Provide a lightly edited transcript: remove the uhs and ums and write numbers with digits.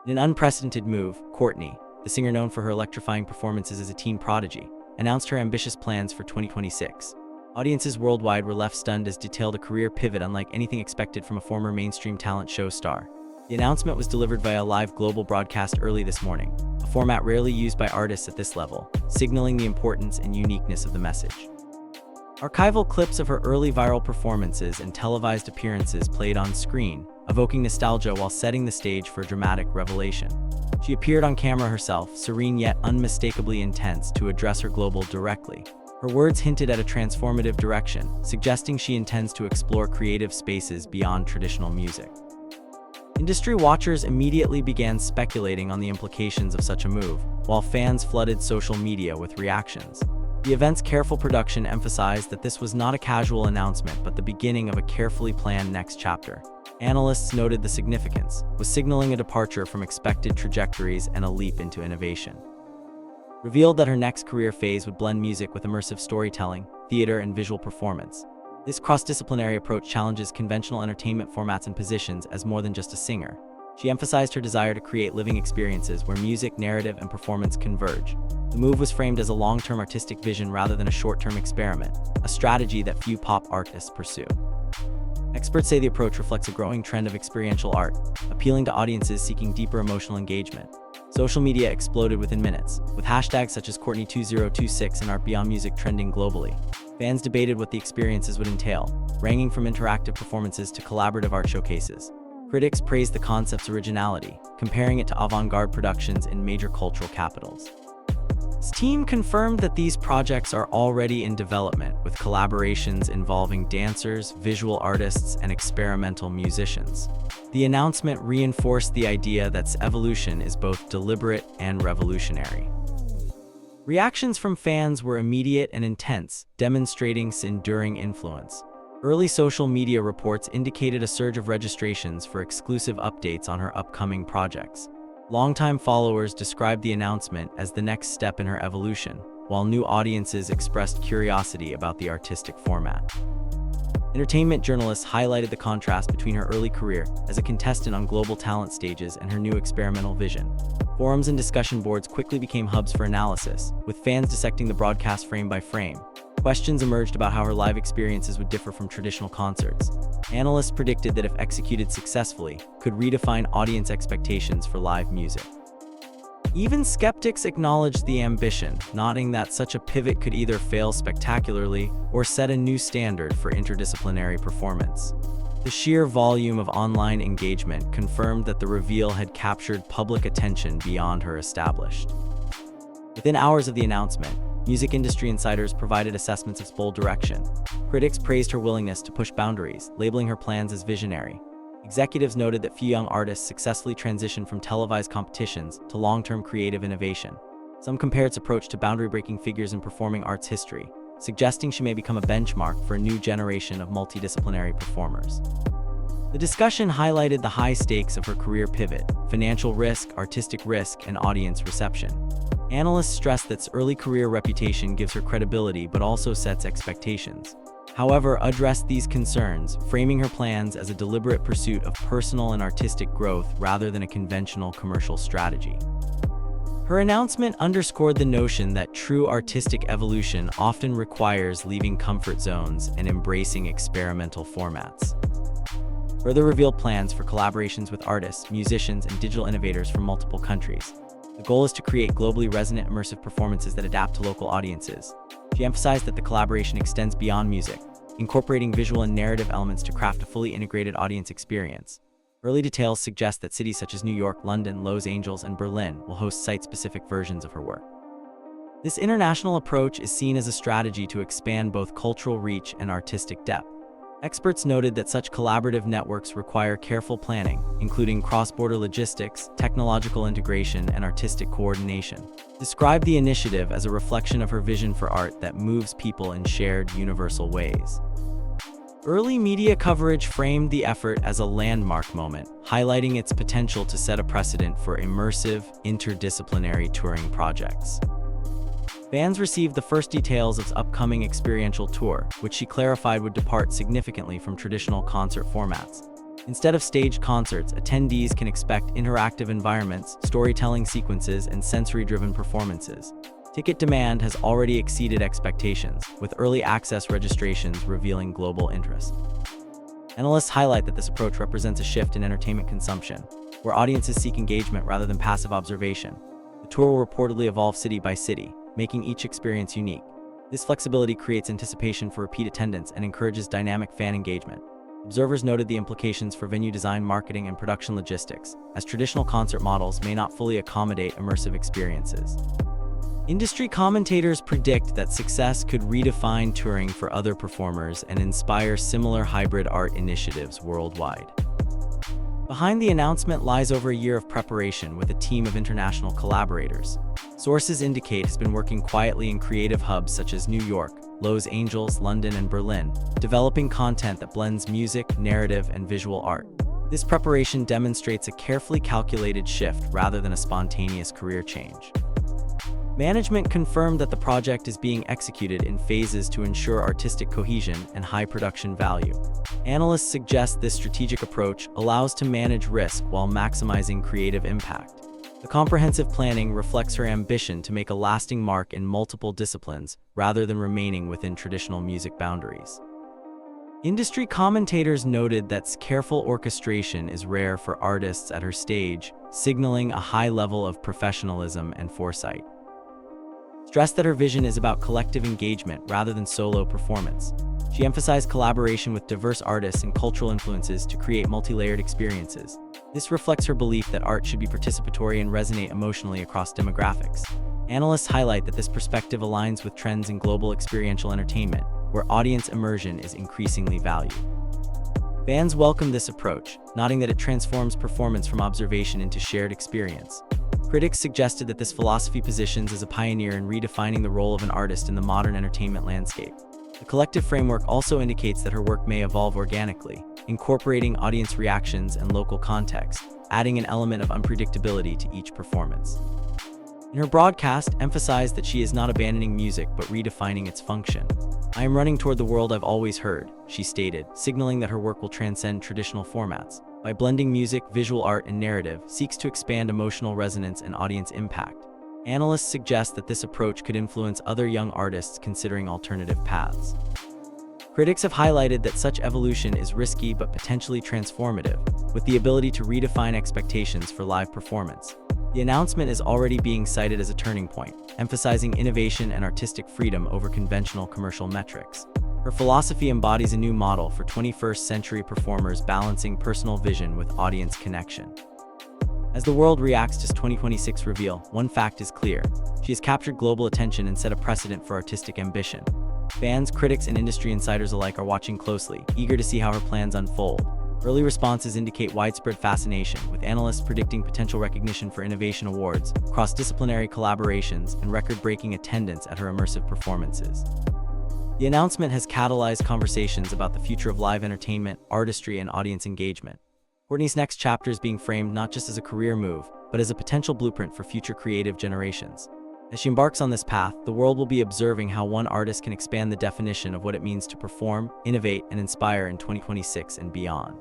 In an unprecedented move, Courtney, the singer known for her electrifying performances as a teen prodigy, announced her ambitious plans for 2026. Audiences worldwide were left stunned as detailed a career pivot unlike anything expected from a former mainstream talent show star. The announcement was delivered via a live global broadcast early this morning, a format rarely used by artists at this level, signaling the importance and uniqueness of the message. Archival clips of her early viral performances and televised appearances played on screen, evoking nostalgia while setting the stage for a dramatic revelation. She appeared on camera herself, serene yet unmistakably intense, to address her global directly. Her words hinted at a transformative direction, suggesting she intends to explore creative spaces beyond traditional music. Industry watchers immediately began speculating on the implications of such a move, while fans flooded social media with reactions. The event's careful production emphasized that this was not a casual announcement but the beginning of a carefully planned next chapter. Analysts noted the significance, was signaling a departure from expected trajectories and a leap into innovation. Revealed that her next career phase would blend music with immersive storytelling, theater, and visual performance. This cross-disciplinary approach challenges conventional entertainment formats and positions as more than just a singer. She emphasized her desire to create living experiences where music, narrative, and performance converge. The move was framed as a long-term artistic vision rather than a short-term experiment, a strategy that few pop artists pursue. Experts say the approach reflects a growing trend of experiential art, appealing to audiences seeking deeper emotional engagement. Social media exploded within minutes, with hashtags such as Courtney2026 and Art Beyond Music trending globally. Fans debated what the experiences would entail, ranging from interactive performances to collaborative art showcases. Critics praised the concept's originality, comparing it to avant-garde productions in major cultural capitals. Steam confirmed that these projects are already in development, with collaborations involving dancers, visual artists, and experimental musicians. The announcement reinforced the idea that evolution is both deliberate and revolutionary. Reactions from fans were immediate and intense, demonstrating its enduring influence. Early social media reports indicated a surge of registrations for exclusive updates on her upcoming projects. Longtime followers described the announcement as the next step in her evolution, while new audiences expressed curiosity about the artistic format. Entertainment journalists highlighted the contrast between her early career as a contestant on global talent stages and her new experimental vision. Forums and discussion boards quickly became hubs for analysis, with fans dissecting the broadcast frame by frame. Questions emerged about how her live experiences would differ from traditional concerts. Analysts predicted that if executed successfully, could redefine audience expectations for live music. Even skeptics acknowledged the ambition, noting that such a pivot could either fail spectacularly or set a new standard for interdisciplinary performance. The sheer volume of online engagement confirmed that the reveal had captured public attention beyond her established. Within hours of the announcement, music industry insiders provided assessments of its bold direction. Critics praised her willingness to push boundaries, labeling her plans as visionary. Executives noted that few young artists successfully transitioned from televised competitions to long-term creative innovation. Some compared its approach to boundary-breaking figures in performing arts history, suggesting she may become a benchmark for a new generation of multidisciplinary performers. The discussion highlighted the high stakes of her career pivot: financial risk, artistic risk, and audience reception. Analysts stressed that its early career reputation gives her credibility but also sets expectations. However, addressed these concerns, framing her plans as a deliberate pursuit of personal and artistic growth rather than a conventional commercial strategy. Her announcement underscored the notion that true artistic evolution often requires leaving comfort zones and embracing experimental formats. Further revealed plans for collaborations with artists, musicians, and digital innovators from multiple countries. The goal is to create globally resonant, immersive performances that adapt to local audiences. She emphasized that the collaboration extends beyond music, incorporating visual and narrative elements to craft a fully integrated audience experience. Early details suggest that cities such as New York, London, Los Angeles, and Berlin will host site-specific versions of her work. This international approach is seen as a strategy to expand both cultural reach and artistic depth. Experts noted that such collaborative networks require careful planning, including cross-border logistics, technological integration, and artistic coordination. Described the initiative as a reflection of her vision for art that moves people in shared, universal ways. Early media coverage framed the effort as a landmark moment, highlighting its potential to set a precedent for immersive, interdisciplinary touring projects. Fans received the first details of its upcoming experiential tour, which she clarified would depart significantly from traditional concert formats. Instead of staged concerts, attendees can expect interactive environments, storytelling sequences, and sensory-driven performances. Ticket demand has already exceeded expectations, with early access registrations revealing global interest. Analysts highlight that this approach represents a shift in entertainment consumption, where audiences seek engagement rather than passive observation. The tour will reportedly evolve city by city, making each experience unique. This flexibility creates anticipation for repeat attendance and encourages dynamic fan engagement. Observers noted the implications for venue design, marketing, and production logistics, as traditional concert models may not fully accommodate immersive experiences. Industry commentators predict that success could redefine touring for other performers and inspire similar hybrid art initiatives worldwide. Behind the announcement lies over a year of preparation with a team of international collaborators. Sources indicate has been working quietly in creative hubs such as New York, Los Angeles, London, and Berlin, developing content that blends music, narrative, and visual art. This preparation demonstrates a carefully calculated shift rather than a spontaneous career change. Management confirmed that the project is being executed in phases to ensure artistic cohesion and high production value. Analysts suggest this strategic approach allows to manage risk while maximizing creative impact. The comprehensive planning reflects her ambition to make a lasting mark in multiple disciplines rather than remaining within traditional music boundaries. Industry commentators noted that careful orchestration is rare for artists at her stage, signaling a high level of professionalism and foresight. Stressed that her vision is about collective engagement rather than solo performance. She emphasized collaboration with diverse artists and cultural influences to create multi-layered experiences. This reflects her belief that art should be participatory and resonate emotionally across demographics. Analysts highlight that this perspective aligns with trends in global experiential entertainment, where audience immersion is increasingly valued. Fans welcome this approach, noting that it transforms performance from observation into shared experience. Critics suggested that this philosophy positions as a pioneer in redefining the role of an artist in the modern entertainment landscape. The collective framework also indicates that her work may evolve organically, incorporating audience reactions and local context, adding an element of unpredictability to each performance. In her broadcast, emphasized that she is not abandoning music but redefining its function. "I am running toward the world I've always heard," she stated, signaling that her work will transcend traditional formats. By blending music, visual art, and narrative, seeks to expand emotional resonance and audience impact. Analysts suggest that this approach could influence other young artists considering alternative paths. Critics have highlighted that such evolution is risky but potentially transformative, with the ability to redefine expectations for live performance. The announcement is already being cited as a turning point, emphasizing innovation and artistic freedom over conventional commercial metrics. Her philosophy embodies a new model for 21st-century performers balancing personal vision with audience connection. As the world reacts to 2026 reveal, one fact is clear. She has captured global attention and set a precedent for artistic ambition. Fans, critics, and industry insiders alike are watching closely, eager to see how her plans unfold. Early responses indicate widespread fascination, with analysts predicting potential recognition for innovation awards, cross-disciplinary collaborations, and record-breaking attendance at her immersive performances. The announcement has catalyzed conversations about the future of live entertainment, artistry, and audience engagement. Courtney's next chapter is being framed not just as a career move, but as a potential blueprint for future creative generations. As she embarks on this path, the world will be observing how one artist can expand the definition of what it means to perform, innovate, and inspire in 2026 and beyond.